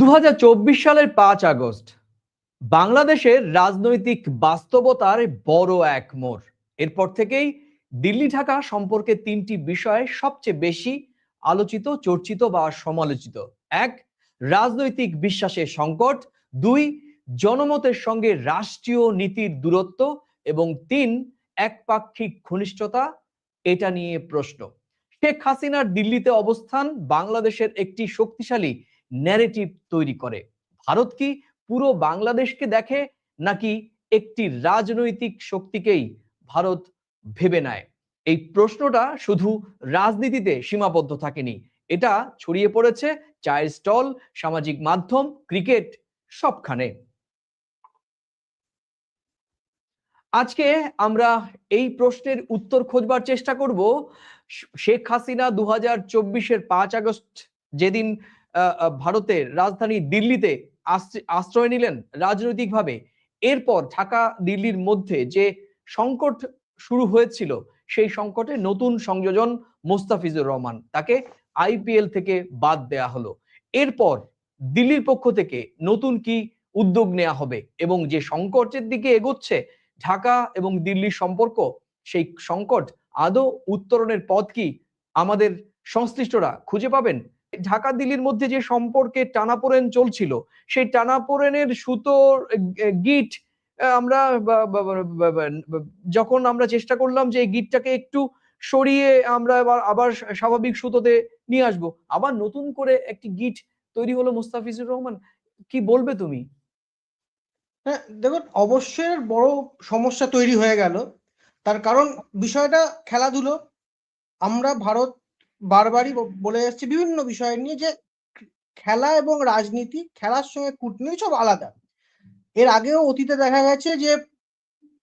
2024 সালের 5 আগস্ট বাংলাদেশের রাজনৈতিক বাস্তবতার বড় এক মোড়। এরপর থেকেই দিল্লি ঢাকা সম্পর্কে তিনটি বিষয় সবচেয়ে বেশি আলোচিত, চর্চিত বা সমালোচিত। এক, রাজনৈতিক বিশ্বাসের সংকট। দুই, জনমতের সঙ্গে রাষ্ট্রীয় নীতির দূরত্ব। এবং তিন, একপাক্ষিক ঘনিষ্ঠতা। এটা নিয়ে প্রশ্ন। শেখ হাসিনার দিল্লিতে অবস্থান বাংলাদেশের একটি শক্তিশালী ন্যারেটিভ তৈরি করে। ভারত কি পুরো বাংলাদেশকে দেখে, নাকি একটি রাজনৈতিক শক্তিকেই ভারত ভেবে নেয়? এই প্রশ্নটা শুধু রাজনীতিতে সীমাবদ্ধ থাকেনি, এটা ছড়িয়ে পড়েছে চায়ের স্টল, সামাজিক মাধ্যম, ক্রিকেট, সবখানে। আজকে আমরা এই প্রশ্নের উত্তর খোঁজবার চেষ্টা করব। শেখ হাসিনা 2024-এর 5 আগস্ট যেদিন ভারতের রাজধানী দিল্লিতে আশ্রয় নিলেন রাজনৈতিকভাবে, এরপর ঢাকা দিল্লির মধ্যে যে সংকট শুরু হয়েছিল, সেই সংকটে নতুন সংযোজন মোস্তাফিজুর রহমান, তাকে আইপিএল থেকে বাদ দেয়া হলো। এরপর দিল্লির পক্ষ থেকে নতুন কি উদ্যোগ নেওয়া হবে এবং যে সংকটের দিকে এগোচ্ছে ঢাকা এবং দিল্লির সম্পর্ক, সেই সংকট আদৌ উত্তরণের পথ কি আমাদের সংশ্লিষ্টরা খুঁজে পাবেন? ঢাকা দিল্লির মধ্যে যে সম্পর্কে টানাপোড়েন চলছিল, সেই টানাপোড়েনের সুতোর গিট আমরা যখন আমরা চেষ্টা করলাম যে এই গিটটাকে একটু সরিয়ে আমরা আবার স্বাভাবিক সুতোতে নিয়ে আসবো, আবার নতুন করে একটি গিট তৈরি হলো মোস্তাফিজুর রহমান। কি বলবে তুমি? হ্যাঁ, দেখুন, অবশ্যই বড় সমস্যা তৈরি হয়ে গেল। তার কারণ বিষয়টা খেলাধুলো। আমরা ভারত বারবারই বলে যাচ্ছি বিভিন্ন বিষয় নিয়ে যে খেলা এবং রাজনীতি, খেলার সঙ্গে কূটনীতি সব আলাদা। এর আগেও অতীতে দেখা গেছে যে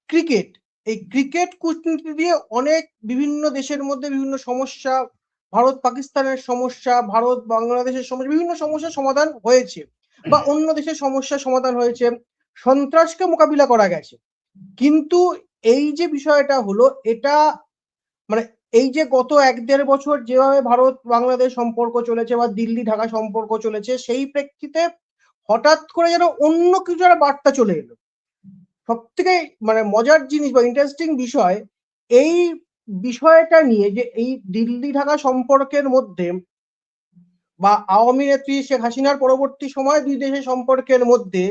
ক্রিকেট, এই ক্রিকেট কূটনীতি দিয়ে অনেক বিভিন্ন দেশের মধ্যে বিভিন্ন সমস্যা, ভারত পাকিস্তানের সমস্যা, ভারত বাংলাদেশের সমস্যা, বিভিন্ন সমস্যার সমাধান হয়েছে বা অন্য দেশের সমস্যার সমাধান হয়েছে, সন্ত্রাসকে মোকাবিলা করা গেছে। কিন্তু এই যে বিষয়টা হলো, এটা মানে এই যে গত 1-1.5 বছর যেভাবে ভারত বাংলাদেশ সম্পর্ক চলেছে বা দিল্লি ঢাকা সম্পর্ক চলেছে, সেই প্রেক্ষিতে হঠাৎ করে যেন অন্য কিছু একটা বার্তা চলে এলো। সব থেকে মজার জিনিস বা ইন্টারেস্টিং বিষয়, এই বিষয়টা নিয়ে যে এই দিল্লি ঢাকা সম্পর্কের মধ্যে বা আওয়ামী নেত্রী শেখ হাসিনার পরবর্তী সময় দুই দেশের সম্পর্কের মধ্যে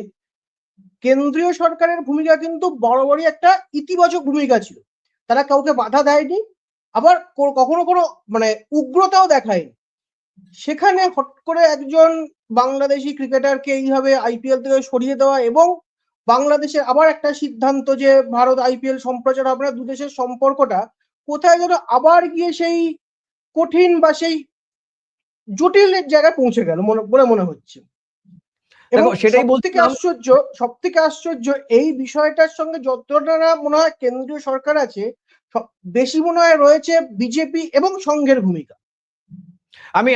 কেন্দ্রীয় সরকারের ভূমিকা কিন্তু বরাবরই একটা ইতিবাচক ভূমিকা ছিল। তারা কাউকে বাধা দেয়নি, আবার কখনো কোনো উগ্রতাও দেখায়নি। সেখানে হট করে একজন বাংলাদেশি ক্রিকেটারকে এইভাবে আইপিএল থেকে সরিয়ে দেওয়া এবং বাংলাদেশের আবার একটা সিদ্ধান্ত যে ভারত আইপিএল সম্প্রচার হবে না, দুদেশের সম্পর্কটা কোথায় যেন আবার গিয়ে সেই কঠিন বা সেই জটিলের জায়গায় পৌঁছে গেল বলে মনে হচ্ছে। এবং সেটাই সব থেকে আশ্চর্য এই বিষয়টার সঙ্গে যতটা না মনে হয় কেন্দ্রীয় সরকার আছে, বেশি মনে হয় রয়েছে বিজেপি এবং সংঘের ভূমিকা।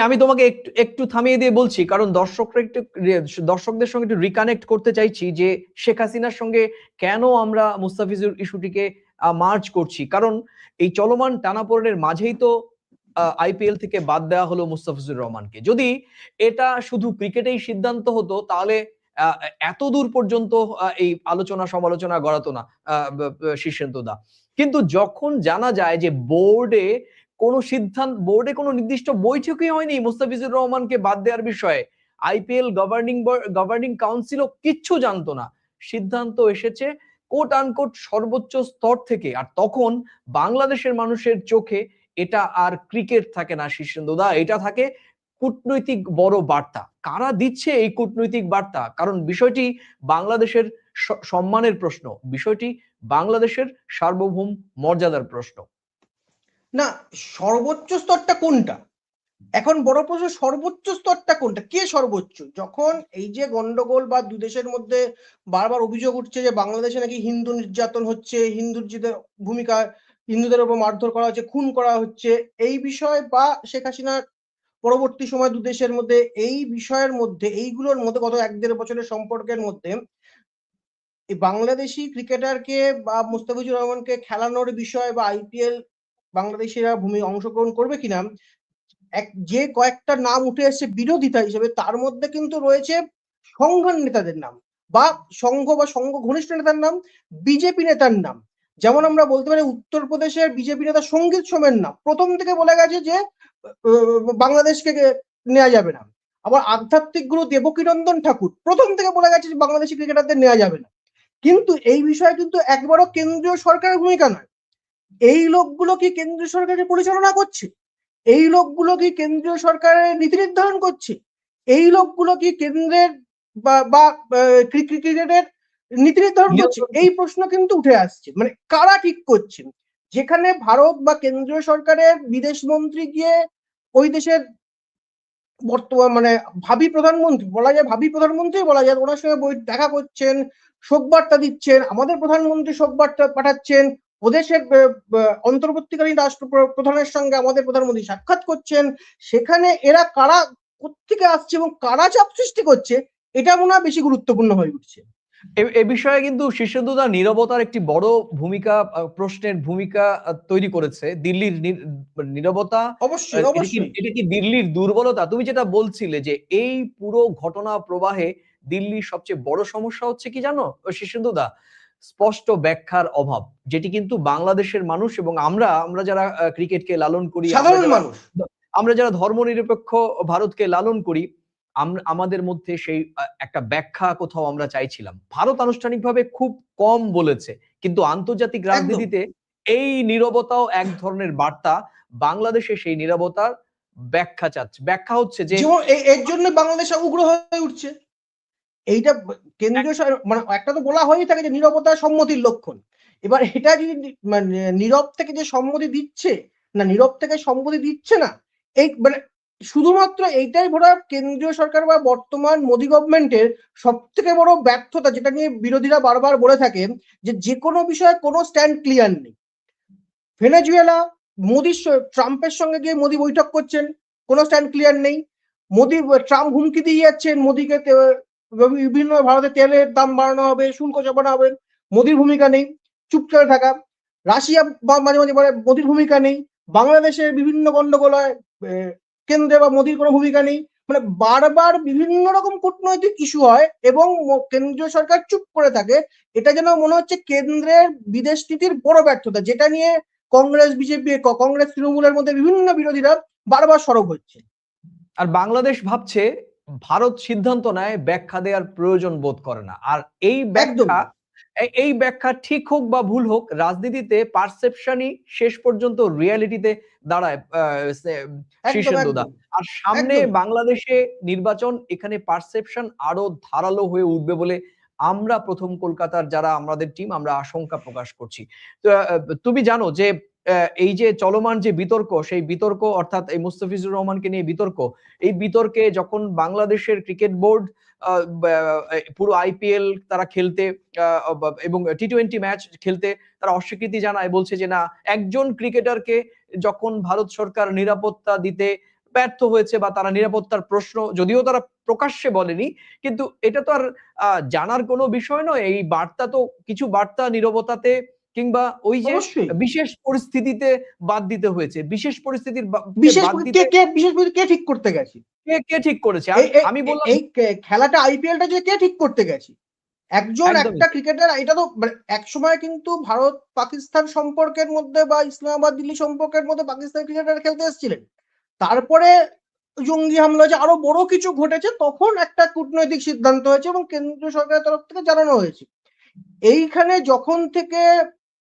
আমি তোমাকে একটু একটু থামিয়ে দিয়ে বলছি, কারণ দর্শকদের সঙ্গে একটু রিকানেক্ট করতে চাইছি যে শেখ হাসিনার সঙ্গে কেন আমরা মুস্তাফিজুর ইস্যুটিকে মার্চ করছি। কারণ এই চলমান টানাপোড়েনের মাঝেই তো আইপিএল থেকে বাদ দেওয়া হলো মুস্তাফিজুর রহমানকে। যদি এটা শুধু ক্রিকেটেই সিদ্ধান্ত হতো, তাহলে এত দূর পর্যন্ত এই আলোচনা সমালোচনা গড়াতো না শীর্ষেন্দু দা। কিন্তু যখন জানা যায় যে বোর্ডে কোনো নির্দিষ্ট বৈঠকই হয়নি মুস্তাফিজুর রহমানকে বাদ দেওয়ার বিষয়ে, আইপিএল গভর্নিং কাউন্সিলও কিচ্ছু জানতো না, সিদ্ধান্ত এসেছে কোট আনকোট সর্বোচ্চ স্তর থেকে। আর তখন বাংলাদেশের মানুষের চোখে এটা আর ক্রিকেট থাকে না শীর্ষেন্দুদা, এটা থাকে কূটনৈতিক বড় বার্তা। কারা দিচ্ছে এই কূটনৈতিক বার্তা? কারণ বিষয়টি বাংলাদেশের সম্মানের প্রশ্ন, বিষয়টি বাংলাদেশের সার্বভৌম মর্যাদার প্রশ্ন। না, সর্বোচ্চ স্তরটা কোনটা এখন বড় প্রশ্ন। সর্বোচ্চ স্তরটা কোনটা, কে সর্বোচ্চ? যখন এই যে গন্ডগোল বা দু দেশের মধ্যে বারবার অভিযোগ উঠছে যে বাংলাদেশে নাকি হিন্দু নির্যাতন হচ্ছে, হিন্দুদের উপর মারধর করা হচ্ছে, খুন করা হচ্ছে, এই বিষয় বা শেখ হাসিনার পরবর্তী সময় দু দেশের মধ্যে এই বিষয়ের মধ্যে, এইগুলোর মধ্যে গত 1-1.5 বছরের সম্পর্কের মধ্যে এই বাংলাদেশি ক্রিকেটারকে বা মুস্তাফিজুর রহমানকে খেলানোর বিষয় বা আইপিএল বাংলাদেশিরা অংশগ্রহণ করবে কিনা, যে কয়েকটা নাম উঠে এসেছে বিরোধিতা হিসেবে, তার মধ্যে কিন্তু রয়েছে সংঘার নেতাদের নাম বা সংঘ ঘনিষ্ঠ নেতার নাম, বিজেপি নেতার নাম। যেমন আমরা বলতে পারি উত্তরপ্রদেশের বিজেপি নেতা সঙ্গীত সোমের নাম প্রথম থেকে বলে গেছে যে বাংলাদেশকে নেওয়া যাবে না। আবার আধ্যাত্মিক গুরু দেবকীনন্দন ঠাকুর প্রথম থেকে বলে গেছে যে বাংলাদেশি ক্রিকেটারদের নেওয়া যাবে না। কিন্তু এই বিষয়ে কিন্তু একবারও কেন্দ্রীয় সরকারের ভূমিকা নয়। এই লোকগুলো কি কেন্দ্রীয় সরকারের পরিচালনা করছে? এই লোকগুলো কি কেন্দ্রীয় সরকারের নীতি নির্ধারণ করছে? এই লোকগুলো কি কেন্দ্রের বা ক্রিকেটের নীতি নির্ধারণ করছে? এই প্রশ্ন কিন্তু উঠে আসছে, মানে কারা ঠিক করছেন? যেখানে ভারত বা কেন্দ্রীয় সরকারের বিদেশ মন্ত্রী গিয়ে ওই দেশের বর্তমান মানে ভাবি প্রধানমন্ত্রী বলা যায়, ওনার সঙ্গে দেখা করছেন, শোক বার্তা দিচ্ছেন, আমাদের প্রধানমন্ত্রী শোক বার্তা পাঠাচ্ছেন, ওদেশের অন্তর্বর্তীকালীন রাষ্ট্র প্রধানের সঙ্গে আমাদের প্রধানমন্ত্রী সাক্ষাৎ করছেন। সেখানে এরা কারা কোত্থেকে আসছে এবং কারা চাপ সৃষ্টি করছে, এটা মনে হয় বেশি গুরুত্বপূর্ণ হয়ে উঠছে। এ বিষয়ে কিন্তু শীর্ষেন্দুদা নীরবতার একটি বড় ভূমিকা, প্রশ্নের ভূমিকা তৈরি করেছে। দিল্লির নীরবতা অবশ্যই অবশ্যই এটা কি দিল্লির দুর্বলতা? তুমি যেটা বলছিলে যে এই পুরো ঘটনা প্রবাহে দিল্লির সবচেয়ে বড় সমস্যা হচ্ছে কি জানো শীর্ষেন্দুদা? স্পষ্ট ব্যাখ্যার অভাব, যেটি কিন্তু বাংলাদেশের মানুষ এবং আমরা যারা ক্রিকেটকে লালন করি, সাধারণ মানুষ, আমরা যারা ধর্মনিরপেক্ষ ভারতকে লালন করি, আমাদের মধ্যে সেই একটা ব্যাখ্যা কোথাও আমরা চাইছিলাম। ভারত আনুষ্ঠানিকভাবে খুব কম বলেছে, কিন্তু আন্তর্জাতিক রাজনীতিতে এই নীরবতাও এক ধরনের বার্তা। বাংলাদেশে সেই নীরবতার ব্যাখ্যা চাচ্ছে। ব্যাখ্যা হচ্ছে যে এর জন্য বাংলাদেশ উগ্র হয়ে উঠছে। এইটা কেন্দ্রীয় মানে একটা তো বলা হয়েই থাকে যে নীরবতা সম্মতির লক্ষণ। এবার এটা যদি মানে নীরব থেকে যে সম্মতি দিচ্ছে না, নীরব থেকে সম্মতি দিচ্ছে না, এই মানে শুধুমাত্র এইটাই ভরা কেন্দ্রীয় সরকার বা বর্তমান মোদী গভর্নমেন্টের সব থেকে বড় ব্যর্থতা, যেটা নিয়ে বিরোধীরা বারবার বলে থাকেন যে কোনো বিষয়ে কোনো স্ট্যান্ড ক্লিয়ার নেই। ভেনেজুয়েলা, ট্রাম্পের সঙ্গে গিয়ে মোদী বৈঠক করছেন, কোনো স্ট্যান্ড ক্লিয়ার নেই। ট্রাম্প হুমকি দিয়ে যাচ্ছেন মোদীকে, বিভিন্ন ভারতের তেলের দাম বাড়ানো হবে, শুল্ক চাপানো হবে, মোদীর ভূমিকা নেই, চুপ করে থাকা। রাশিয়া মাঝে মাঝে বলে মোদীর ভূমিকা নেই। বাংলাদেশের বিভিন্ন গন্ডগোল হয়, কেন্দ্রে বা মোদীর কোনো ভূমিকা নেই। মানে বারবার বিভিন্ন রকম কূটনৈতিক ইস্যু হয় এবং কেন্দ্রীয় সরকার চুপ করে থাকে। এটা যেন মনে হচ্ছে কেন্দ্রের বিদেশ নীতির বড় ব্যর্থতা, যেটা নিয়ে কংগ্রেস তৃণমূলের মধ্যে বিভিন্ন বিরোধীরা বারবার সরব হচ্ছে। আর বাংলাদেশ ভাবছে ভারত সিদ্ধান্ত নেয়, ব্যাখ্যা দেওয়ার প্রয়োজন বোধ করে না। আর এই ব্যাখ্যা ঠিক হোক বা ভুল হোক, রাজনীতিতে পারসেপশনই শেষ পর্যন্ত রিয়ালিটিতে দাঁড়ায় শীর্ষেন্দুদা। আর সামনে বাংলাদেশে নির্বাচন, এখানে পারসেপশন আরো ধারালো হয়ে উঠবে বলে আমরা প্রথম কলকাতার যারা আমাদের টিম, আমরা আশঙ্কা প্রকাশ করছি। তুমি জানো যে এই যে চলমান যে বিতর্ক, সেই বিতর্ক অর্থাৎ এই মুস্তাফিজুর রহমানকে নিয়ে বিতর্ক, এই বিতর্কে যখন বাংলাদেশের ক্রিকেট বোর্ড পুরো আইপিএল তারা খেলতে এবং টি-20 ম্যাচ খেলতে তারা অস্বীকৃতি জানায়, বলছে যে না, একজন ক্রিকেটারকে যখন ভারত সরকার নিরাপত্তা দিতে ব্যর্থ হয়েছে বা তারা নিরাপত্তার প্রশ্ন, যদিও তারা প্রকাশ্যে বলেনি, কিন্তু এটা তো আর জানার কোনো বিষয় নয়। এই বার্তা তো, কিছু বার্তা নীরবতাতে কিংবা ওই যে বিশেষ পরিস্থিতিতে বাদ দিতে হয়েছে। বিশেষ পরিস্থিতির কে ঠিক করতে গেছে? কে ঠিক করেছে? আমি বললাম এই খেলাটা আইপিএলটা যে কে ঠিক করতে গেছে? একটা ক্রিকেটার। এটা তো এক সময় কিন্তু ভারত পাকিস্তান সম্পর্কের মধ্যে বা ইসলামাবাদ দিল্লি সম্পর্কের মধ্যে পাকিস্তান ক্রিকেটার খেলতে এসেছিলেন। তারপরে জঙ্গি হামলা হয়েছে, আরো বড় কিছু ঘটেছে, তখন একটা কূটনৈতিক সিদ্ধান্ত হয়েছে এবং কেন্দ্রীয় সরকারের তরফ থেকে জানানো হয়েছে। এইখানে যখন থেকে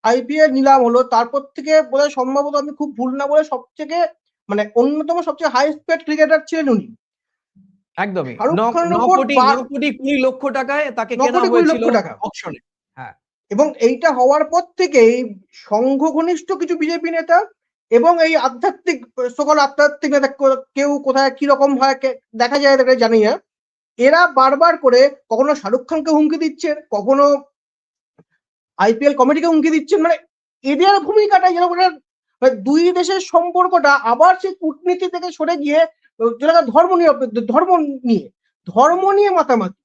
আইপিএল নিলাম হলো, তারপর থেকে বোধহয় সম্ভবত, আমি খুব ভুল না বলে, সবথেকে মানে অন্যতম সবচেয়ে হাইস্ট পেড ক্রিকেটার ছিলেন উনি। একদমই 9 কোটি 20 লক্ষ টাকায় তাকে কেনা হয়েছিল অকশনে। হ্যাঁ, এবং এইটা হওয়ার পর থেকেই সংঘ ঘনিষ্ঠ কিছু বিজেপি নেতা এবং এই সকল আধ্যাত্মিক নেতা, কেউ কোথায় কিরকম হয় দেখা যায় জানি না, এরা বারবার করে কখনো শাহরুখ খানকে হুমকি দিচ্ছেন, কখনো আইপিএল কমিটিকে হুমকি দিচ্ছেন। মানে এদের ভূমিকাটা যেন দুই দেশের সম্পর্কটা আবার সেই কূটনীতি থেকে সরে গিয়ে ধর্ম নিয়ে মাতামাতি,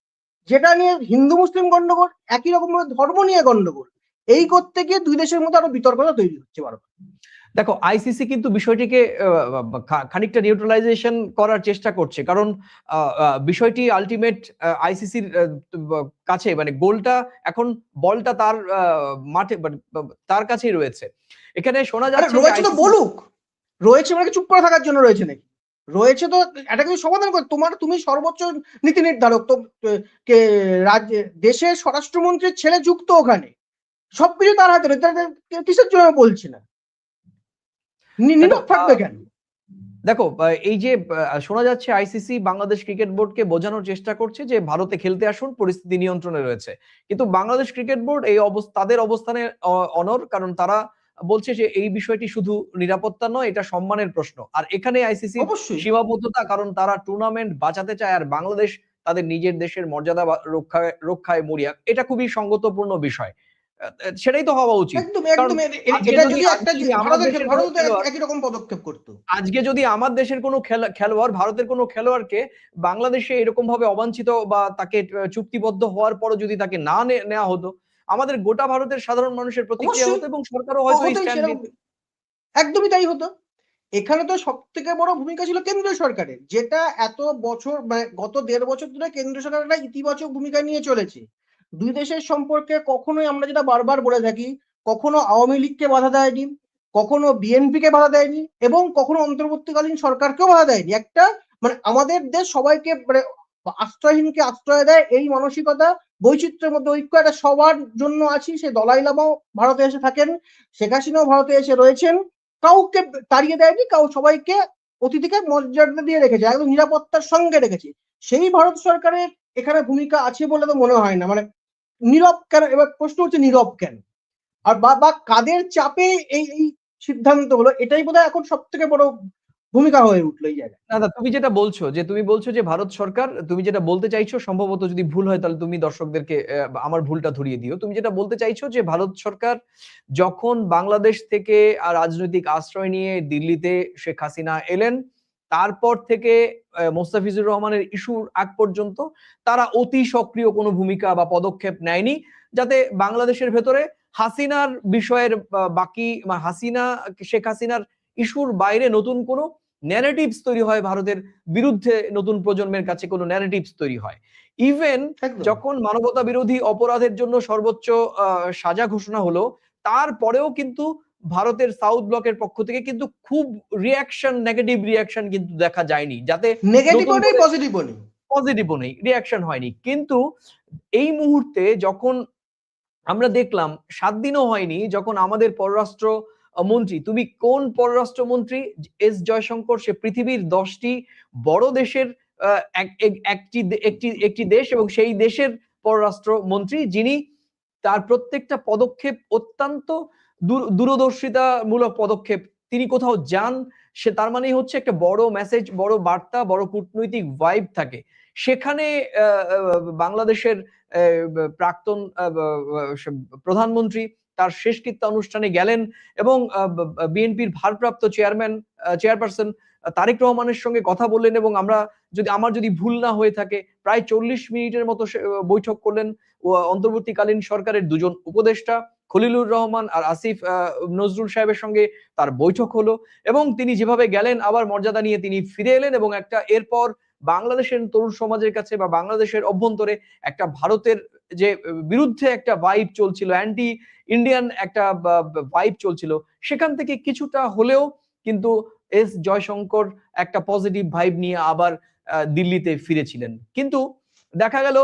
যেটা নিয়ে হিন্দু মুসলিম গন্ডগোল, একই রকম ভাবে ধর্ম নিয়ে গন্ডগোল, এই করতে গিয়ে দুই দেশের মধ্যে আরো বিতর্কতা তৈরি হচ্ছে বারবার। দেখো, আইসিসি কিন্তু বিষয়টিকে খানিকটা নিউট্রালাইজেশন করার চেষ্টা করছে, কারণ বিষয়টি আলটিমেট আইসিসির কাছে, মানে গোলটা এখন, বলটা তার মাঠে, তার কাছেই রয়েছে। এখানে শোনা যাচ্ছে যে রয়েছে তো বলুক, রয়েছে মানে চুপ করে থাকার জন্য রয়েছে নাকি? রয়েছে তো এটা কিন্তু সমাধান করে। তুমি সর্বোচ্চ নীতি নির্ধারক, তো কে দেশের স্বরাষ্ট্রমন্ত্রীর ছেলে যুক্ত ওখানে, সবকিছু তার হাতে রয়েছে, কিসের জন্য বলছি না, নীরব থাকবে কেন? দেখো, এই যে শোনা যাচ্ছে আইসিসি বাংলাদেশ ক্রিকেট বোর্ডকে বোঝানোর চেষ্টা করছে যে ভারতে খেলতে আসুন, পরিস্থিতি নিয়ন্ত্রণে রয়েছে। কিন্তু বাংলাদেশ ক্রিকেট বোর্ড এই তাদের অবস্থানে অনড়, কারণ তারা বলছে যে এই বিষয়টি শুধু নিরাপত্তা নয়, এটা সম্মানের প্রশ্ন। আর এখানে আইসিসির অবশ্যই সীমাবদ্ধতা, কারণ তারা টুর্নামেন্ট বাঁচাতে চায় আর বাংলাদেশ তাদের নিজের দেশের মর্যাদা রক্ষায় মরিয়া। এটা খুবই সঙ্গতপূর্ণ বিষয়। সেটাই তো হওয়া উচিত। একদম কারণ একদম। আজকে এটা যদি যদি একটা আমার দেশের কোনো ভারত খেলোয়াড়, একই রকম পদক্ষেপ করতো। আজকে যদি আমার দেশের কোনো খেলোয়াড়, ভারতের কোনো খেলোয়াড়কে বাংলাদেশে এরকম ভাবে অবাঞ্ছিত বা তাকে চুক্তিবদ্ধ হওয়ার পরও যদি তাকে না নেওয়া হতো, আমাদের গোটা ভারতের সাধারণ মানুষের প্রতিক্রিয়া অবশ্যই হতো এবং সরকারও হয়তো এই হতোই স্ট্যান্ড সেরকম, নিত। একদমই তাই হতো। এখানে তো সব থেকে বড় ভূমিকা ছিল কেন্দ্রীয় সরকারের, যেটা এত বছর মানে গত ১.৫ বছর ধরে কেন্দ্রীয় সরকার একটা ইতিবাচক ভূমিকা নিয়ে চলেছে। দুই দেশের সম্পর্কে কখনোই, আমরা যেটা বারবার বলে থাকি, কখনো আওয়ামী লীগকে বাধা দেয়নি, কখনো বিএনপি কে বাধা দেয়নি, এবং কখনো অন্তর্বর্তীকালীন সরকারকেও বাধা দেয়নি। একটা মানে আমাদের দেশ সবাইকে মানে আশ্রয়হীনকে আশ্রয় দেয়, এই মানসিকতা, বৈচিত্র্যের মধ্যে ঐক্য, একটা সবার জন্য আছি। সে দলাই লামাও ভারতে এসে থাকেন, শেখ হাসিনাও ভারতে এসে রয়েছেন, কাউকে তাড়িয়ে দেয়নি, সবাইকে, অতিথিকে মর্যাদা দিয়ে রেখেছে, একদম নিরাপত্তার সঙ্গে রেখেছে। সেই ভারত সরকারের এখানে ভূমিকা আছে বলে তো মনে হয় না। মানে নীরব কেন? এবার প্রশ্ন হচ্ছে নীরব কেন, আর বা কাদের চাপে এই এই সিদ্ধান্ত হলো, এটাই বোধহয় এখন সব থেকে বড় ভূমিকা হয়ে উঠলো এই জায়গায়। না, না, তুমি যেটা বলছো, যে ভারত সরকার, তুমি যেটা বলতে চাইছো, সম্ভবত যদি ভুল হয় তাহলে তুমি দর্শকদেরকে আমার ভুলটা ধরিয়ে দিও। তুমি যেটা বলতে চাইছো যে ভারত সরকার যখন বাংলাদেশ থেকে রাজনৈতিক আশ্রয় নিয়ে দিল্লিতে শেখ হাসিনা এলেন, তারপর থেকে মোস্তাফিজুর রহমানের ইস্যুর আগ পর্যন্ত তারা অতি সক্রিয় কোনো ভূমিকা বা পদক্ষেপ নেয়নি, যাতে বাংলাদেশের ভেতরে হাসিনার বিষয়ের বাকি শেখ হাসিনার ইস্যুর বাইরে নতুন কোনো ন্যারেটিভস তৈরি হয়, ভারতের বিরুদ্ধে নতুন প্রজন্মের কাছে কোনো ন্যারেটিভস তৈরি হয়। ইভেন একদম যখন মানবতা বিরোধী অপরাধের জন্য সর্বোচ্চ সাজা ঘোষণা হলো, তারপরেও কিন্তু ভারতের সাউথ ব্লকের পক্ষ থেকে কিন্তু খুব নেগেটিভ রিয়াকশন কিন্তু দেখা যায়নি, যাতে নতুন নেগেটিভও নেই, করে পজিটিভও নেই। পজিটিভও নেই, রিয়াকশন হয়নি। কিন্তু এই মুহূর্তে যখন আমরা দেখলাম, ৭ দিনও হয়নি যখন আমাদের পররাষ্ট্র মন্ত্রী, তুমি কোন পররাষ্ট্রমন্ত্রী, এস জয়শঙ্কর, সে পৃথিবীর ১০টি বড় দেশের একটি দেশ এবং সেই দেশের পররাষ্ট্র মন্ত্রী, যিনি তার প্রত্যেকটা পদক্ষেপ অত্যন্ত দূরদর্শিতামূলক পদক্ষেপ, তিনি কোথাও যান, সে তার মানেই হচ্ছে একটা বড় মেসেজ, বড় বার্তা, বড় কূটনৈতিক ভাইব থাকে সেখানে। বাংলাদেশের প্রাক্তন প্রধানমন্ত্রী তার শেষকৃত্য অনুষ্ঠানে গেলেন এবং বিএনপির ভারপ্রাপ্ত চেয়ারপারসন তারেক রহমানের সঙ্গে কথা বললেন, এবং আমার যদি ভুল না হয়ে থাকে, প্রায় ৪০ মিনিটের মতো বৈঠক করলেন অন্তর্বর্তীকালীন সরকারের দুজন উপদেষ্টা খলিলুর রহমান আর আসিফ নজরুল সাহেবের সঙ্গে তার বৈঠক হলো, এবং তিনি যেভাবে গেলেন আবার মর্যাদা নিয়ে তিনি ফিরে এলেন, এবং এরপর বাংলাদেশের তরুণ সমাজের কাছে বা বাংলাদেশের অভ্যন্তরে একটা ভারতের যে বিরুদ্ধে একটা ভাইব চলছিল, অ্যান্টি ইন্ডিয়ান একটা ভাইব চলছিল, সেখান থেকে কিছুটা হলেও কিন্তু এস জয়শঙ্কর একটা পজিটিভ ভাইব নিয়ে আবার দিল্লিতে ফিরেছিলেন। কিন্তু দেখা গেল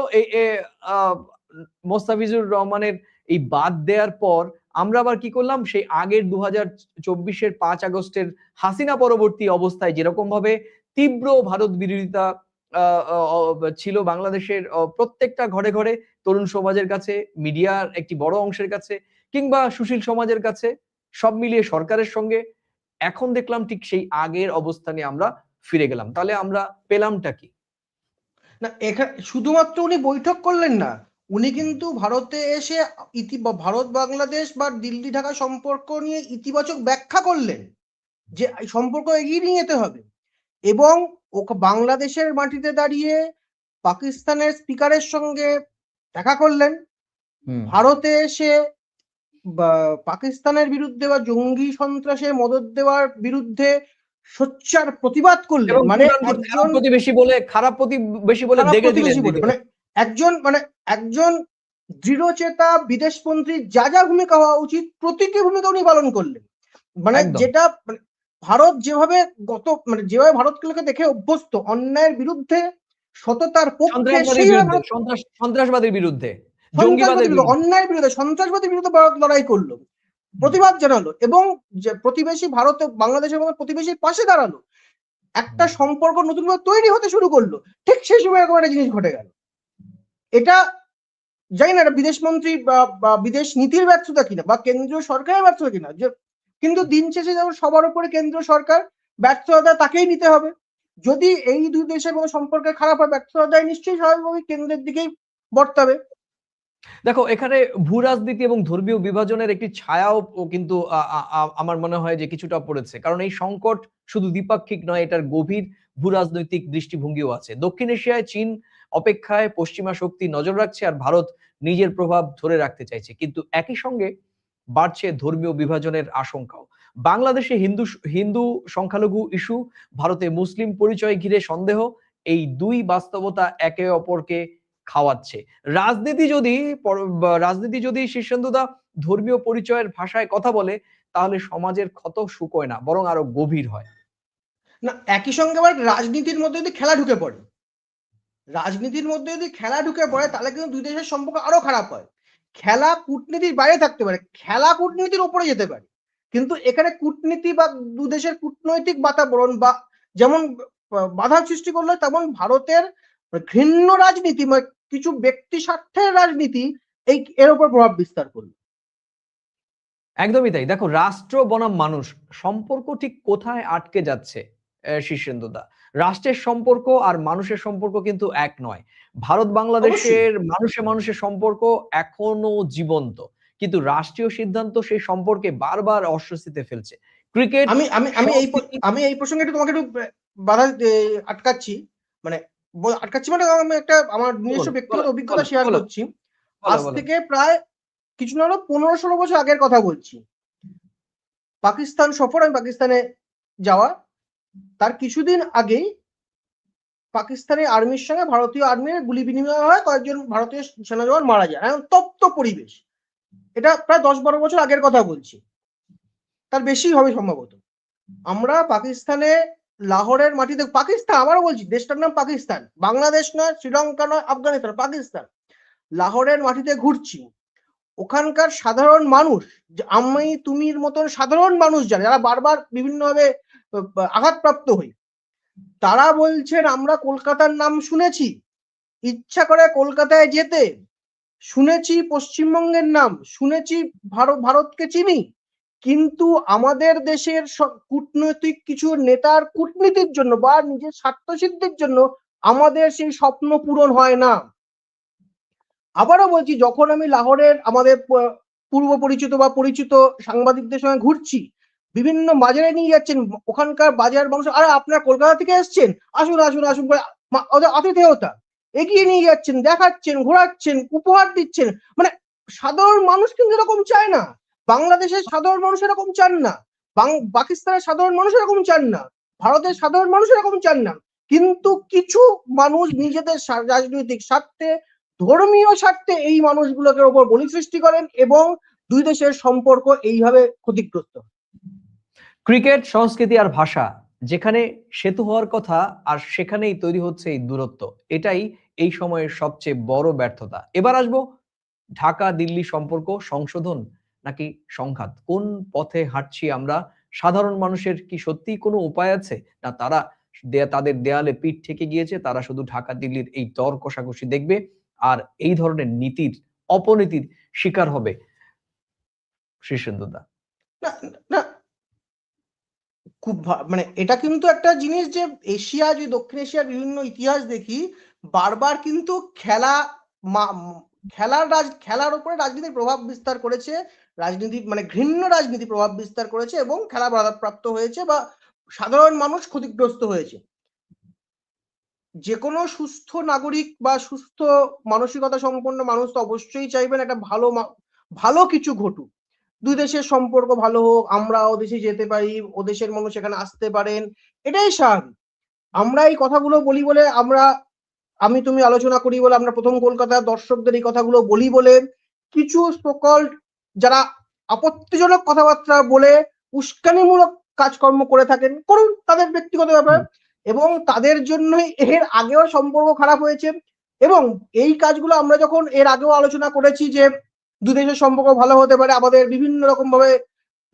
মোস্তাফিজুর রহমানের এই বাদ দেওয়ার পর আমরা আবার কি করলাম, সেই আগের ২০২৪-এর ৫ আগস্টের হাসিনা পরবর্তী অবস্থায় যেরকম ভাবে তীব্র ভারত বিরোধিতা ছিল বাংলাদেশের প্রত্যেকটা ঘরে ঘরে, তরুণ সমাজের কাছে, মিডিয়ার একটি বড় অংশের কাছে, কিংবা সুশীল সমাজের কাছে, সব মিলিয়ে সরকারের সঙ্গে, এখন দেখলাম ঠিক সেই আগের অবস্থানে আমরা ফিরে গেলাম। তাহলে আমরা পেলামটা কি? না, এখানে শুধুমাত্র উনি বৈঠক করলেন না, উনি কিন্তু ভারতে এসে ভারত বাংলাদেশ বা দিল্লি ঢাকা সম্পর্ক নিয়ে ইতিবাচক ব্যাখ্যা করলেন, যে এই সম্পর্ক এগিয়ে নিয়ে যেতে হবে। এবং বাংলাদেশের মাটিতে দাঁড়িয়ে পাকিস্তানের স্পিকারের সঙ্গে দেখা করলেন, হুম। ভারতে এসে পাকিস্তানের বিরুদ্ধে বা জঙ্গি সন্ত্রাসে মদদ দেওয়ার বিরুদ্ধে সোচ্চার প্রতিবাদ করলেন, এবং মানে একজন খারাপ প্রতিবেশী বলে খারাপ দেখে দিলেন প্রতিবেশী বলে, মানে একজন দৃঢ়চেতা বিদেশমন্ত্রী যা যা ভূমিকা হওয়া উচিত প্রতিটি ভূমিকা উনি পালন করলেন। মানে একদম যেটা ভারত যেভাবে যেভাবে ভারতকে দেখে অভ্যস্ত, অন্যায়ের বিরুদ্ধে সততার পক্ষে, সেইভাবে ভারত সন্ত্রাসবাদের বিরুদ্ধে, জঙ্গিবাদের সন্ত্রাসবাদের বিরুদ্ধে, বিরুদ্ধে। অন্যায়ের বিরুদ্ধে, সন্ত্রাসবাদের বিরুদ্ধে ভারত লড়াই করলো, প্রতিবাদ জানালো, এবং যে প্রতিবেশী ভারত বাংলাদেশের মতো প্রতিবেশীর পাশে দাঁড়ালো, একটা সম্পর্ক নতুনভাবে তৈরি হতে শুরু করলো। ঠিক সেই সময় এরকম একটা জিনিস ঘটে গেল। এটা জানি না এটা বিদেশমন্ত্রী বা বিদেশ নীতির ব্যর্থতা কিনা বা কেন্দ্রীয় সরকারের ব্যর্থতা কিনা, যে কিন্তু দিন শেষে যেমন সবার উপরে কেন্দ্রীয় সরকার, ব্যর্থতা তাকেই নিতে হবে। যদি এই দুই দেশের মধ্যে সম্পর্ক খারাপ হয়, ব্যর্থতা নিশ্চয়ই স্বাভাবিকভাবে কেন্দ্রের দিকেই বর্তাবে। দেখো, এখানে ভূ রাজনীতি এবং ধর্মীয় বিভাজনের একটি ছায়াও কিন্তু আমার মনে হয় যে কিছুটা পড়েছে, কারণ এই সংকট শুধু দ্বিপাক্ষিক নয়, এটার গভীর ভূ রাজনৈতিক দৃষ্টিভঙ্গিও আছে। দক্ষিণ এশিয়ায় চীন অপেক্ষায় পশ্চিমা শক্তি নজর রাখছে, আর ভারত নিজের প্রভাব ধরে রাখতে চাইছে, কিন্তু একই সঙ্গে বাড়ছে ধর্মীয় বিভাজনের আশঙ্কাও। বাংলাদেশে হিন্দু হিন্দু সংখ্যালঘু ইস্যু, ভারতে মুসলিম পরিচয় ঘিরে সন্দেহ, এই দুই বাস্তবতা একে অপরকে খাওয়াচ্ছে। রাজনীতি যদি শীর্ষেন্দুদা ধর্মীয় পরিচয়ের ভাষায় কথা বলে, তাহলে সমাজের ক্ষত শুকোয় না, বরং আরো গভীর হয়। না, একই সঙ্গে আবার রাজনীতির মধ্যে যদি খেলা ঢুকে পড়ে, তাহলে কিন্তু দুই দেশের সম্পর্ক আরো খারাপ হয়। খেলা কূটনীতির বাইরে থাকতে পারে, খেলা কূটনীতির উপরে যেতে পারে, কিন্তু এখানে কূটনীতি বা দু দেশের কূটনৈতিক বাতাবরণ বা যেমন বাধা সৃষ্টি করলো, তেমন ভারতের ঘৃণ্য রাজনীতি, কিছু ব্যক্তি স্বার্থের রাজনীতি এর উপর প্রভাব বিস্তার করলো। একদমই তাই। দেখো, রাষ্ট্র বনাম মানুষ সম্পর্ক ঠিক কোথায় আটকে যাচ্ছে শীর্ষেন্দুদা? রাষ্ট্রের সম্পর্ক আর মানুষের সম্পর্ক কিন্তু এক নয়। ভারত বাংলাদেশের মানুষের সম্পর্ক এখনো জীবন্ত, কিন্তু রাষ্ট্রীয় সিদ্ধান্ত সেই সম্পর্কে বারবার অস্বস্তিতে ফেলছে। ক্রিকেট, সংস্কৃতি। আমি এই প্রসঙ্গে একটু তোমাকে একটু বাধা আটকাচ্ছি, মানে আমি একটা আমার নিজস্ব ব্যক্তিগত অভিজ্ঞতা শেয়ার করছি। আজ থেকে প্রায় কিছু না হলো 15-16 বছর আগের কথা বলছি। পাকিস্তান সফর, আমি পাকিস্তানে যাওয়া, তার কিছুদিন আগেই পাকিস্তানি আর্মির সঙ্গে ভারতীয় আর্মির গুলি বিনিময় হয়, কয়েকজন ভারতীয় সেনা জওয়ান মারা যায়, এখন তপ্ত পরিবেশ। এটা প্রায় 10-12 বছর আগের কথা বলছি, তার বেশি হবে সম্ভবত। আমরা পাকিস্তানে লাহোরের মাটিতে, পাকিস্তান আবারও বলছি, দেশটার নাম পাকিস্তান, বাংলাদেশ নয়, শ্রীলঙ্কা নয়, আফগানিস্তান, পাকিস্তান। লাহোরের মাটিতে ঘুরছি, ওখানকার সাধারণ মানুষ, আমি তুমির মতন সাধারণ মানুষ যারা বারবার বিভিন্নভাবে আঘাতপ্রাপ্ত হই, তারা বলছেন আমরা কলকাতার নাম শুনেছি, ইচ্ছা করে কলকাতায় যেতে, শুনেছি পশ্চিমবঙ্গের নাম, শুনেছি ভারতকে চিনি, কিন্তু আমাদের দেশের কূটনৈতিক কিছু নেতার কূটনীতির জন্য বা নিজের স্বার্থসিদ্ধির জন্য আমাদের সেই স্বপ্ন পূরণ হয় না। আবারও বলছি, যখন আমি লাহোরের আমাদের পূর্ব পরিচিত বা পরিচিত সাংবাদিকদের সঙ্গে ঘুরছি, বিভিন্ন বাজারে নিয়ে যাচ্ছেন, ওখানকার বাজার মানুষ, আরে আপনারা কলকাতা থেকে এসছেন, আসুন আসুন আসুন করে ওদের আতিথেয়তা এগিয়ে নিয়ে যাচ্ছেন, দেখাচ্ছেন, ঘোরাচ্ছেন, উপহার দিচ্ছেন। মানে সাধারণ মানুষ কিন্তু এরকম চায় না, বাংলাদেশের সাধারণ মানুষ এরকম চান না, পাকিস্তানের সাধারণ মানুষ এরকম চান না, ভারতের সাধারণ মানুষ এরকম চান না, কিন্তু কিছু মানুষ নিজেদের রাজনৈতিক স্বার্থে, ধর্মীয় স্বার্থে এই মানুষগুলোকে ওপর বলি সৃষ্টি করেন এবং দুই দেশের সম্পর্ক এইভাবে ক্ষতিগ্রস্ত। ক্রিকেট, সংস্কৃতি আর ভাষা যেখানে সেতু হওয়ার কথা, আর সেখানেই তৈরি হচ্ছে এই দূরত্ব। এটাই এই সময়ের সবচেয়ে বড় ব্যর্থতা। এবার আসবো, ঢাকা দিল্লি সম্পর্ক সংশোধন নাকি সংঘাত? কোন পথে হাঁটছি আমরা? সাধারণ মানুষের কি সত্যি কোনো উপায় আছে, না তারা তাদের দেয়ালে পিঠ থেকে গিয়েছে, তারা শুধু ঢাকা দিল্লির এই দর কষাকষি দেখবে আর এই ধরনের নীতির অপনীতির শিকার হবে? শীর্ষেন্দুদা। না না, খুব এটা কিন্তু একটা জিনিস যে এশিয়া, যে দক্ষিণ এশিয়ার বিভিন্ন ইতিহাস দেখি, বারবার কিন্তু খেলার উপরে রাজনীতির প্রভাব বিস্তার করেছে, রাজনীতি ঘৃণ্য রাজনীতি প্রভাব বিস্তার করেছে এবং খেলা বাধাপ্রাপ্ত হয়েছে বা সাধারণ মানুষ ক্ষতিগ্রস্ত হয়েছে। যে কোনো সুস্থ নাগরিক বা সুস্থ মানসিকতা সম্পন্ন মানুষ তো অবশ্যই চাইবেন একটা ভালো কিছু ঘটুক, দুই দেশের সম্পর্ক ভালো হোক, আমরা ও দেশে যেতে পারি, ও দেশের মানুষ এখানে আসতে পারেন, এটাই স্বাভাবিক। আমরা এই কথাগুলো বলি বলে আমি তুমি আলোচনা করি বলে, আমরা প্রথম কলকাতার দর্শকদের এই কথাগুলো বলি বলে কিছু সকল্ড যারা আপত্তিজনক কথাবার্তা বলে উস্কানিমূলক কাজকর্ম করে থাকেন, করুন, তাদের ব্যক্তিগত ব্যাপার। এবং তাদের জন্যই এর আগেও সম্পর্ক খারাপ হয়েছে। এবং এই কাজগুলো আমরা যখন এর আগেও আলোচনা করেছি যে দুই দেশের সম্পর্ক ভালো হতে পারে, আমাদের বিভিন্ন রকম ভাবে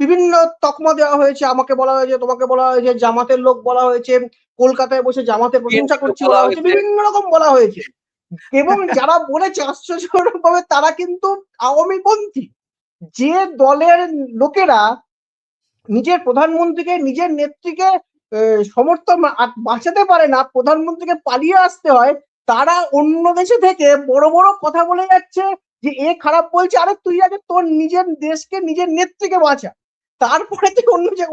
বিভিন্ন তকমা দেওয়া হয়েছে, আমাকে বলা হয়েছে, তোমাকে বলা হয়েছে, জামাতের লোক বলা হয়েছে, কলকাতায় বসে জামাতের প্রশংসা বিএনপিকে করছি বলা বলা হয়েছে, হয়েছে। বিভিন্ন রকম বলা হয়েছে। এবং যারা বলেছে আশ্চর্যজনক ভাবে তারা কিন্তু আওয়ামীপন্থী। যে দলের লোকেরা নিজের প্রধানমন্ত্রীকে, নিজের নেত্রীকে সমর্থন বাঁচাতে পারে না, প্রধানমন্ত্রীকে পালিয়ে আসতে হয়, তারা অন্য দেশে থেকে বড় বড় কথা বলে যাচ্ছে যে এ খারাপ বলছে, আরে তুই আগে তোর নিজের দেশকে, নিজের নেত্রীকে বাঁচা, তারপরে তুই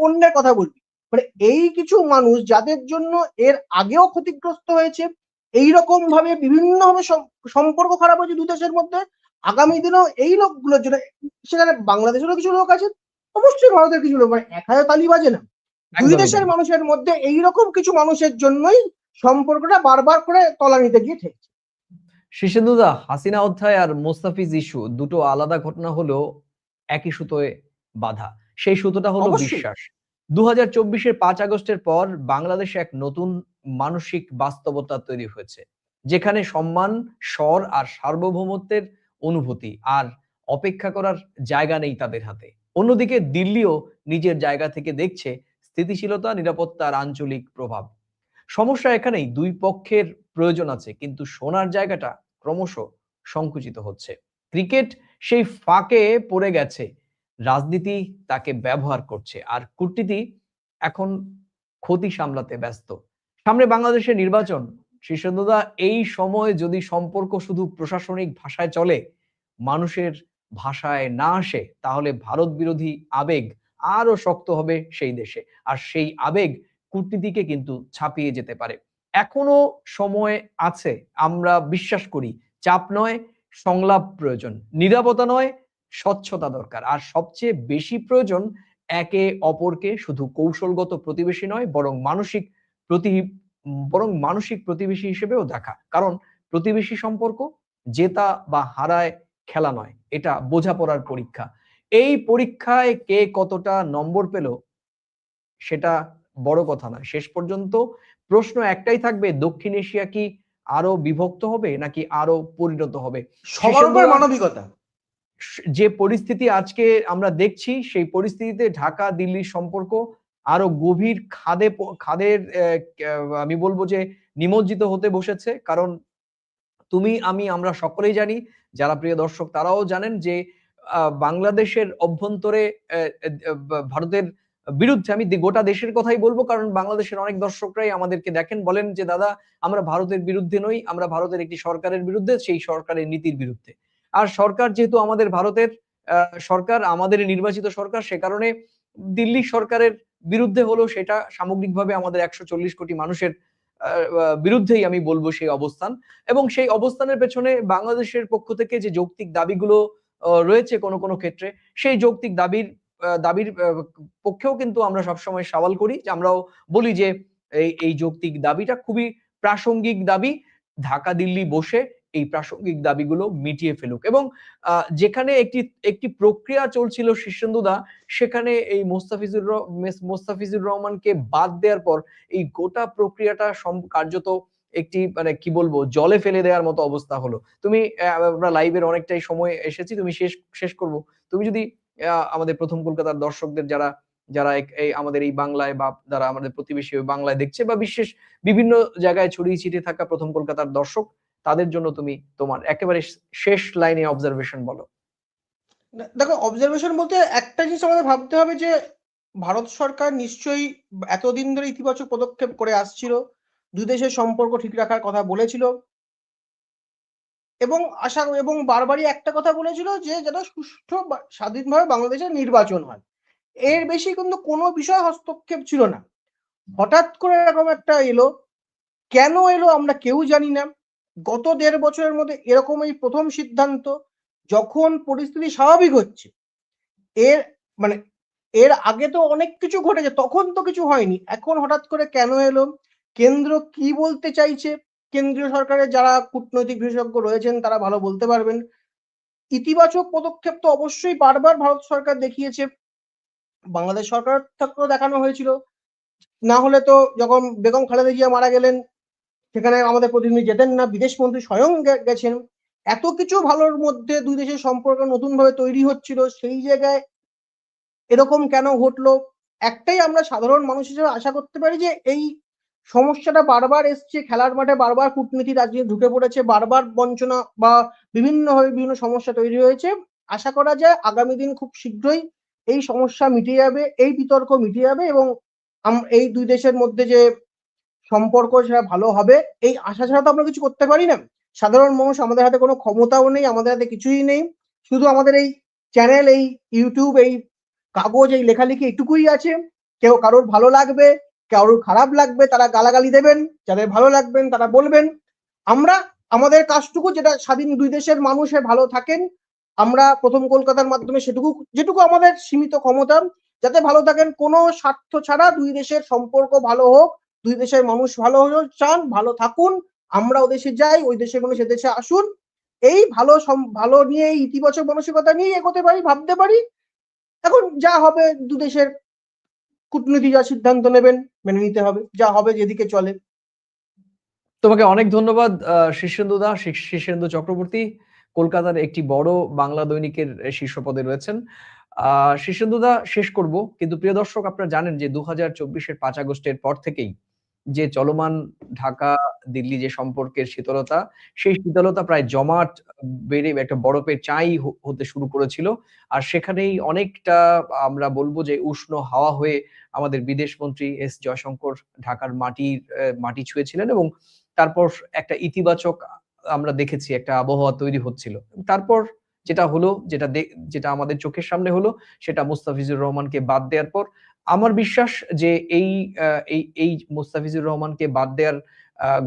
অন্যের কথা বলবি। মানে এই কিছু মানুষ যাদের জন্য এর আগেও ক্ষতিগ্রস্ত হয়েছে, এইরকম ভাবে বিভিন্ন ভাবে সম্পর্ক খারাপ হয়েছে দুই দেশের মধ্যে, আগামী দিনেও এই লোকগুলোর জন্য, সেখানে বাংলাদেশেরও কিছু লোক আছে, অবশ্যই ভারতের কিছু লোক, মানে এক হাতে তালি বাজে না। দুই একদমই দেশের তাই। মানুষের মধ্যে এইরকম কিছু মানুষের জন্যই সম্পর্কটা বারবার করে তলানিতে গিয়ে ঠেকছে। শীর্ষেন্দুদা, হাসিনা অধ্যায় আর মোস্তাফিজ ইস্যু দুটো আলাদা ঘটনা হলেও একই সুতোয় বাঁধা। সেই সুতোটা হলো অবশ্যই। বিশ্বাস। 2024-এর 5 আগস্টের পর বাংলাদেশে এক নতুন মানসিক বাস্তবতা তৈরি হয়েছে, যেখানে সম্মান, স্বর আর সার্বভৌমত্বের অনুভূতি আর অপেক্ষা করার জায়গা নেই তাদের হাতে। অন্যদিকে দিল্লিও নিজের জায়গা থেকে দেখছে স্থিতিশীলতা, নিরাপত্তা আর আঞ্চলিক প্রভাব। সমস্যা এখানেই, দুই পক্ষের প্রয়োজন আছে, কিন্তু শোনার জায়গাটা ক্রমশ সংকুচিত হচ্ছে। ক্রিকেট সেই ফাঁকে পড়ে গেছে, রাজনীতি তাকে ব্যবহার করছে, আর কূটনীতি এখন ক্ষতি সামলাতে ব্যস্ত। সামনে বাংলাদেশের নির্বাচন। শীর্ষেন্দুদা, এই সময় যদি সম্পর্ক শুধু প্রশাসনিক ভাষায় চলে, মানুষের ভাষায় না আসে, তাহলে ভারত বিরোধী আবেগ আরো শক্ত হবে সেই দেশে, আর সেই আবেগ কূটনীতিকে কিন্তু ছাপিয়ে যেতে পারে। এখনো সময় আছে। আমরা বিশ্বাস করি চাপ নয়, সংলাপ প্রয়োজন। নিরাপত্তা নয়, স্বচ্ছতা দরকার। আর সবচেয়ে বেশি প্রয়োজন একে অপরকে শুধু কৌশলগত প্রতিবেশী নয়, প্রতি বরং মানসিক প্রতিবেশী হিসেবেও দেখা। কারণ প্রতিবেশী সম্পর্ক জেতা বা হারায় খেলা নয়, এটা বোঝাপড়ার পরীক্ষা। এই পরীক্ষায় কে কতটা নম্বর পেল সেটা বড় কথা নয়। শেষ পর্যন্ত প্রশ্ন একটাই থাকবে, দক্ষিণ এশিয়া কি আরো বিভক্ত হবে নাকি আরো পরিণত হবে? সবার উপর শীর্ষেন্দুরা, মানবিকতা। যে পরিস্থিতি আজকে আমরা দেখছি, সেই পরিস্থিতিতে ঢাকা দিল্লির সম্পর্ক আরো গভীর খাদের আমি বলবো যে নিমজ্জিত হতে বসেছে। কারণ তুমি, আমি, আমরা সকলেই জানি, যারা প্রিয় দর্শক তারাও জানেন যে বাংলাদেশের অভ্যন্তরে ভারতের বিরুদ্ধে, আমি গোটা দেশের কথাই বলবো কারণ বাংলাদেশের অনেক দর্শকরাই আমাদেরকে দেখেন, বলেন যে দাদা আমরা ভারতের বিরুদ্ধে নই, আমরা ভারতের একটি সরকারের বিরুদ্ধে, সেই সরকারের নীতির বিরুদ্ধে। আর সরকার যেহেতু আমাদের ভারতের সরকার, আমাদের নির্বাচিত সরকার, সে কারণে দিল্লি সরকারের বিরুদ্ধে হলো সেটা সামগ্রিকভাবে আমাদের 140 কোটি মানুষের বিরুদ্ধেই আমি বলবো সেই অবস্থান। এবং সেই অবস্থানের পেছনে বাংলাদেশের পক্ষ থেকে যে যৌক্তিক দাবিগুলো রয়েছে কোনো ক্ষেত্রে, সেই যৌক্তিক দাবির পক্ষেও কিন্তু আমরা সবসময় সওয়াল করি, যে আমরাও বলি যে এই যৌক্তিক দাবিটা খুবই প্রাসঙ্গিক দাবি। ঢাকা দিল্লি বসে এই প্রাসঙ্গিক দাবিগুলো মিটিয়ে ফেলুক। এবং যেখানে একটি প্রক্রিয়া চলছিল শীর্ষেন্দুদা, সেখানে এই মোস্তাফিজুর রহমানকে বাদ দেওয়ার পর এই গোটা প্রক্রিয়াটা কার্যত একটি, মানে কি বলবো, জলে ফেলে দেওয়ার মতো অবস্থা হলো। তুমি আমরা লাইভের অনেকটাই সময় এসেছি, তুমি শেষ করব। তুমি যদি আমাদের প্রথম কলকাতার দর্শকদের, যারা এই আমাদের এই বাংলায় বা যারা আমাদের প্রতিবেশী ওই বাংলায় দেখছে, বা বিশ্বের বিভিন্ন জায়গায় ছড়িয়ে ছিটিয়ে থাকা প্রথম কলকাতার দর্শক, তাদের জন্য তুমি তোমার একেবারে শেষ লাইনে অবজারভেশন বলো। দেখো, অবজারভেশন বলতে একটা জিনিস আমাদের ভাবতে হবে যে ভারত সরকার নিশ্চয়ই এতদিন ধরে ইতিবাচক পদক্ষেপ করে আসছিল, দুই দেশের সম্পর্ক ঠিক রাখার কথা বলেছিল, এবং বারবারই একটা কথা বলেছিল যে যেন সুষ্ঠু স্বাধীনভাবে বাংলাদেশের নির্বাচন হয়। এর বেশি কিন্তু কোনো বিষয় হস্তক্ষেপ ছিল না। হঠাৎ করে এরকম একটা এলো, কেন এলো আমরা কেউ জানি না। গত 1.5 বছরের মধ্যে এরকম এই প্রথম সিদ্ধান্ত, যখন পরিস্থিতি স্বাভাবিক হচ্ছে, এর মানে এর আগে তো অনেক কিছু ঘটেছে, তখন তো কিছু হয়নি। এখন হঠাৎ করে কেন এলো? কেন্দ্র কি বলতে চাইছে? কেন্দ্রীয় সরকারের যারা কূটনৈতিক বিশেষজ্ঞ রয়েছেন তারা ভালো বলতে পারবেন। ইতিবাচক পদক্ষেপ তো অবশ্যই বারবার ভারত সরকার দেখিয়েছে। বাংলাদেশ সরকার থেকেও দেখানো হয়েছিল। না হলে তো যখন বেগম খালেদা জিয়া মারা গেলেন সেখানে আমাদের প্রতিনিধি যেতেন না, বিদেশ মন্ত্রী স্বয়ং গেছেন। এত কিছু ভালোর মধ্যে দুই দেশের সম্পর্ক নতুনভাবে তৈরি হচ্ছিল, সেই জায়গায় এরকম কেন ঘটলো? একটাই আমরা সাধারণ মানুষ হিসেবে আশা করতে পারি যে এই সমস্যাটা বারবার এসছে, খেলার মাঠে বারবার কূটনীতি রাজনীতি ঢুকে পড়েছে, বারবার বঞ্চনা বা বিভিন্নভাবে বিভিন্ন সমস্যা তৈরি হয়েছে। আশা করা যায় আগামী দিন খুব শীঘ্রই এই সমস্যা মিটে যাবে, এই বিতর্ক মিটে যাবে এবং এই দুই দেশের মধ্যে যে সম্পর্ক সেটা ভালো হবে। এই আশা ছাড়া তো আমরা কিছু করতে পারি না। সাধারণ মানুষ, আমাদের হাতে কোনো ক্ষমতাও নেই, আমাদের হাতে কিছুই নেই। শুধু আমাদের এই চ্যানেল, এই ইউটিউব, এই কাগজ, এই লেখালেখি এটুকুই আছে। কেউ কারোর ভালো লাগবে, কারোর খারাপ লাগবে, তারা গালাগালি দেবেন, যাদের ভালো লাগবেন তারা বলবেন। আমরা আমাদের কাজটুকু, যেটা স্বাধীন দুই দেশের মানুষের ভালো থাকেন, আমরা প্রথম কলকাতার মাধ্যমে সেটুকু, যেটুকু আমাদের সীমিত ক্ষমতা, যাতে ভালো থাকেন, কোনো স্বার্থ ছাড়া দুই দেশের সম্পর্ক ভালো হোক, দুই দেশের মানুষ ভালো চান, ভালো থাকুন, আমরা ও দেশে যাই, ওই দেশের মানুষ এদেশে আসুন। এই ভালো নিয়ে, এই ইতিবাচক মানসিকতা নিয়ে এগোতে পারি, ভাবতে পারি। এখন যা হবে দুদেশের কূটনীতি যা সিদ্ধান্ত নেবেন মেনে নিতে হবে, যা হবে যেদিকে চলে। তোমাকে অনেক ধন্যবাদ শীর্ষেন্দুদা, শীর্ষেন্দু চক্রবর্তী, কলকাতার একটি বড় বাংলা দৈনিকের শীর্ষ পদে রয়েছেন। শীর্ষেন্দুদা, শেষ করব, কিন্তু প্রিয় দর্শক আপনারা জানেন যে 2024-এর 5 আগস্টের পর থেকেই যে চলমান ঢাকা দিল্লি যে সম্পর্কের শীতলতা, সেই শীতলতা প্রায় জমাট বেড়ে একটা বরফের চাই হতে শুরু করেছিল। আর সেখানেই অনেকটা আমরা বলবো যে উষ্ণ হাওয়া হয়ে আমাদের বিদেশ মন্ত্রী এস জয়শঙ্কর ঢাকার মাটি ছুঁয়েছিলেন এবং তারপর একটা ইতিবাচক আমরা দেখেছি একটা আবহাওয়া তৈরি হচ্ছিল। তারপর যেটা হলো, যেটা আমাদের চোখের সামনে হলো, সেটা মুস্তাফিজুর রহমানকে বাদ দেওয়ার পর আমার বিশ্বাস যে এই মুস্তাফিজুর রহমানকে বাদ দেওয়ার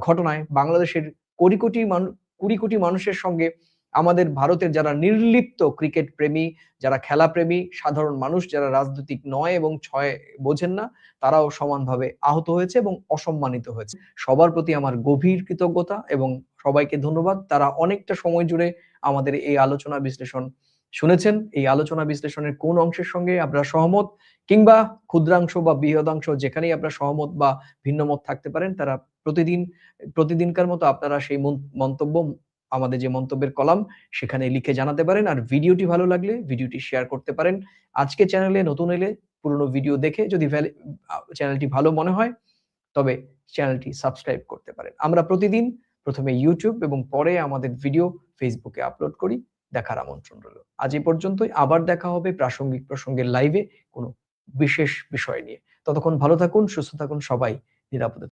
ঘটনায় বাংলাদেশের কোটি কোটি মানুষ, ২০ কোটি মানুষের সঙ্গে আমাদের ভারতের যারা নির্লিপ্ত ক্রিকেট প্রেমী, যারা খেলা প্রেমী, সাধারণ মানুষ যারা রাজনৈতিক নয় এবং ছয় বোঝেন না, তারাও সমানভাবে আহত হয়েছে এবং অসম্মানিত হয়েছে। সবার প্রতি আমার গভীর কৃতজ্ঞতা এবং সবাইকে ধন্যবাদ। তারা অনেকটা সময় জুড়ে আমাদের এই আলোচনা বিশ্লেষণ শুনেছেন। এই আলোচনা বিশ্লেষণের কোন অংশের সঙ্গে আপনারা সহমত কিংবা ক্ষুদ্রাংশ বা বৃহদাংশ যেখানেই আপনারা সহমত বা ভিন্নমত থাকতে পারেন, তারা প্রতিদিনকার মতো আপনারা সেই মন্তব্য, আমাদের যে মন্তব্যের কলাম সেখানে লিখে জানাতে পারেন। আর ভিডিওটি ভালো লাগলে ভিডিওটি শেয়ার করতে পারেন। আজকে চ্যানেলে নতুন এলে পুরনো ভিডিও দেখে যদি চ্যানেলটি ভালো মনে হয় তবে চ্যানেলটি সাবস্ক্রাইব করতে পারেন। আমরা প্রতিদিন প্রথমে ইউটিউব এবং পরে আমাদের ভিডিও ফেসবুকে আপলোড করি। দেখার আমন্ত্রণ রইল। আজ এই পর্যন্তই। আবার দেখা হবে প্রাসঙ্গিক প্রসঙ্গের লাইভে কোনো বিশেষ বিষয় নিয়ে। ততক্ষণ ভালো থাকুন, সুস্থ থাকুন, সবাই নিরাপদে